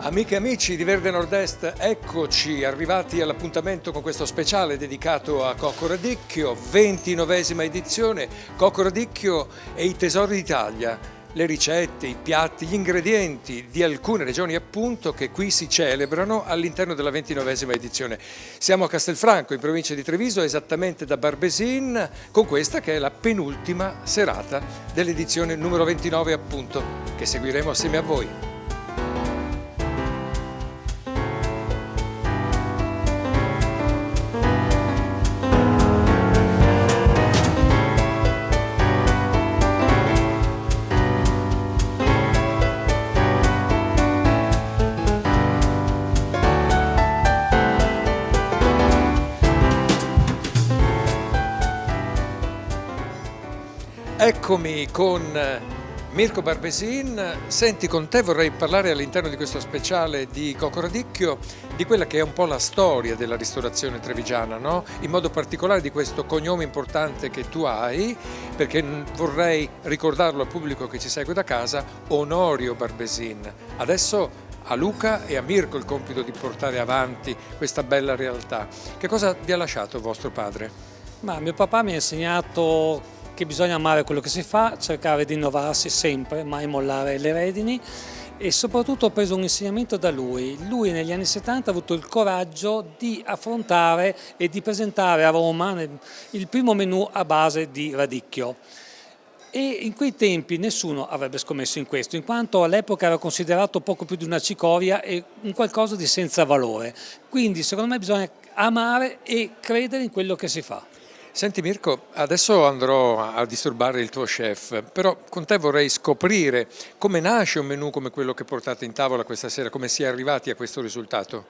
Amiche e amici di Verde Nord-Est, eccoci arrivati all'appuntamento con questo speciale dedicato a Cocco Radicchio, 29esima edizione. Cocco Radicchio e i tesori d'Italia, le ricette, i piatti, gli ingredienti di alcune regioni appunto che qui si celebrano all'interno della 29esima edizione. Siamo a Castelfranco, in provincia di Treviso, esattamente da Barbesin, con questa che è la penultima serata dell'edizione numero 29 appunto, che seguiremo assieme a voi. Eccomi con Mirko Barbesin. Senti, con te vorrei parlare all'interno di questo speciale di Cocco Radicchio di quella che è un po' la storia della ristorazione trevigiana, no? In modo particolare di questo cognome importante che tu hai, perché vorrei ricordarlo al pubblico che ci segue da casa, Onorio Barbesin. Adesso a Luca e a Mirko il compito di portare avanti questa bella realtà. Che cosa vi ha lasciato vostro padre? Ma mio papà mi ha insegnato che bisogna amare quello che si fa, cercare di innovarsi sempre, mai mollare le redini, e soprattutto ho preso un insegnamento da lui. Lui negli anni 70 ha avuto il coraggio di affrontare e di presentare a Roma il primo menù a base di radicchio. E in quei tempi nessuno avrebbe scommesso in questo, in quanto all'epoca era considerato poco più di una cicoria e un qualcosa di senza valore. Quindi secondo me bisogna amare e credere in quello che si fa. Senti Mirko, adesso andrò a disturbare il tuo chef, però con te vorrei scoprire come nasce un menù come quello che portate in tavola questa sera, come si è arrivati a questo risultato.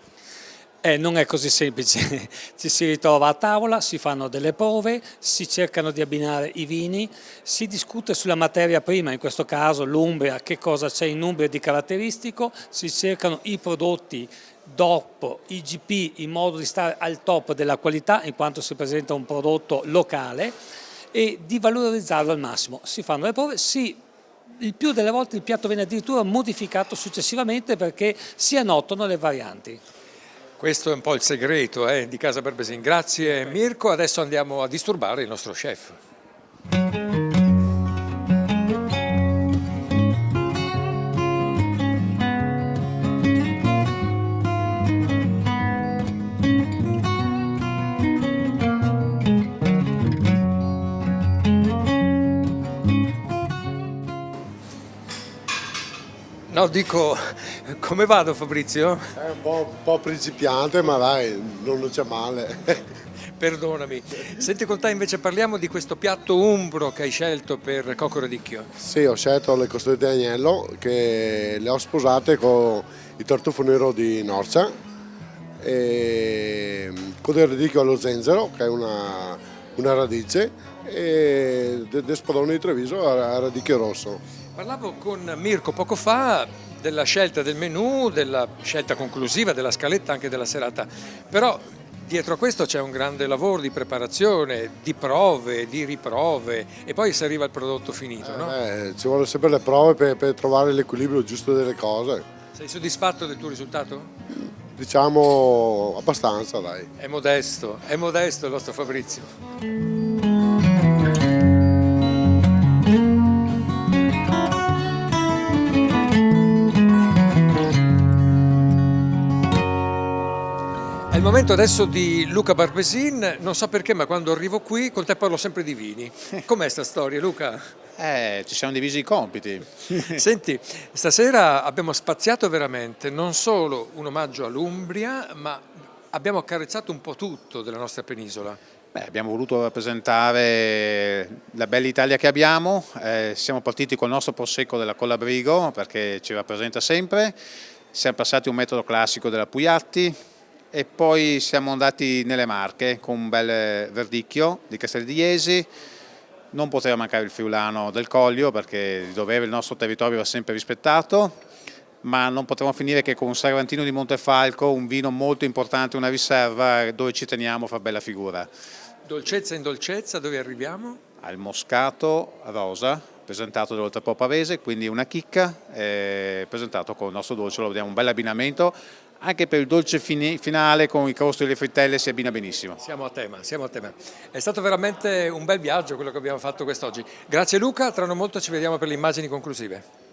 Non è così semplice, ci si ritrova a tavola, si fanno delle prove, si cercano di abbinare i vini, si discute sulla materia prima, in questo caso l'Umbria, che cosa c'è in Umbria di caratteristico, si cercano i prodotti dopo IGP in modo di stare al top della qualità in quanto si presenta un prodotto locale e di valorizzarlo al massimo. Si fanno le prove, il più delle volte il piatto viene addirittura modificato successivamente perché si annotano le varianti. Questo è un po' il segreto di Casa Barbesin. Grazie Mirko, adesso andiamo a disturbare il nostro chef. No, dico, come vado Fabrizio? È un po' principiante, ma dai, non c'è male. Perdonami. Senti, con te invece parliamo di questo piatto umbro che hai scelto per Cocco Radicchio. Sì, ho scelto le costette d'agnello che le ho sposate con il tartufo nero di Norcia e con del radicchio allo zenzero, che è una radice, e del spadone di Treviso a radicchio rosso. Parlavo con Mirko poco fa della scelta del menù, della scelta conclusiva, della scaletta anche della serata, però dietro a questo c'è un grande lavoro di preparazione, di prove, di riprove e poi si arriva al prodotto finito, no? Ci vuole sempre le prove per trovare l'equilibrio giusto delle cose. Sei soddisfatto del tuo risultato? Diciamo abbastanza, dai. È modesto il nostro Fabrizio. È il momento adesso di Luca Barbesin, non so perché ma quando arrivo qui con te parlo sempre di vini. Com'è sta storia Luca? Ci siamo divisi i compiti. Senti, stasera abbiamo spaziato veramente, non solo un omaggio all'Umbria, ma abbiamo accarezzato un po' tutto della nostra penisola. Abbiamo voluto rappresentare la bella Italia che abbiamo, siamo partiti col nostro prosecco della Collabrigo perché ci rappresenta sempre, siamo passati un metodo classico della Pugliatti e poi siamo andati nelle Marche con un bel verdicchio di Castel di Iesi. Non poteva mancare il friulano del Collio perché di dovere il nostro territorio va sempre rispettato, ma non potremo finire che con un Sarvantino di Montefalco, un vino molto importante, una riserva dove ci teniamo a far bella figura. Dolcezza in dolcezza, dove arriviamo? al moscato rosa, presentato dall'Oltrepò Pavese, quindi una chicca, presentato con il nostro dolce, lo vediamo un bel abbinamento, anche per il dolce finale con i crostoli e le frittelle si abbina benissimo. Siamo a tema, siamo a tema. È stato veramente un bel viaggio quello che abbiamo fatto quest'oggi. Grazie Luca, tra non molto ci vediamo per le immagini conclusive.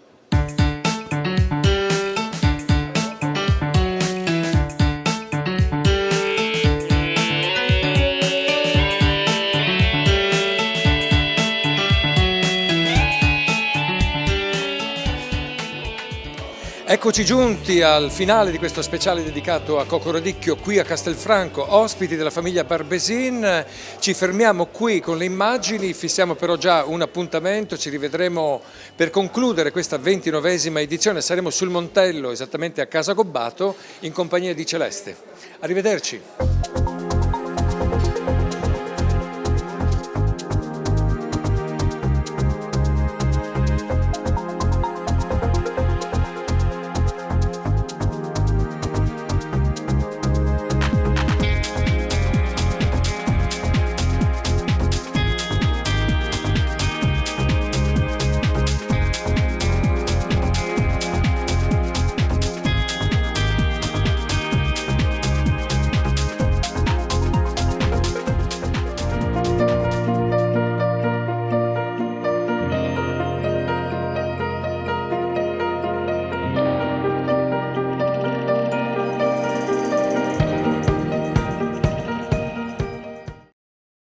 Eccoci giunti al finale di questo speciale dedicato a Cocco Radicchio qui a Castelfranco, ospiti della famiglia Barbesin. Ci fermiamo qui con le immagini, fissiamo però già un appuntamento, ci rivedremo per concludere questa 29esima edizione, saremo sul Montello esattamente a Casa Gobbato in compagnia di Celeste. Arrivederci.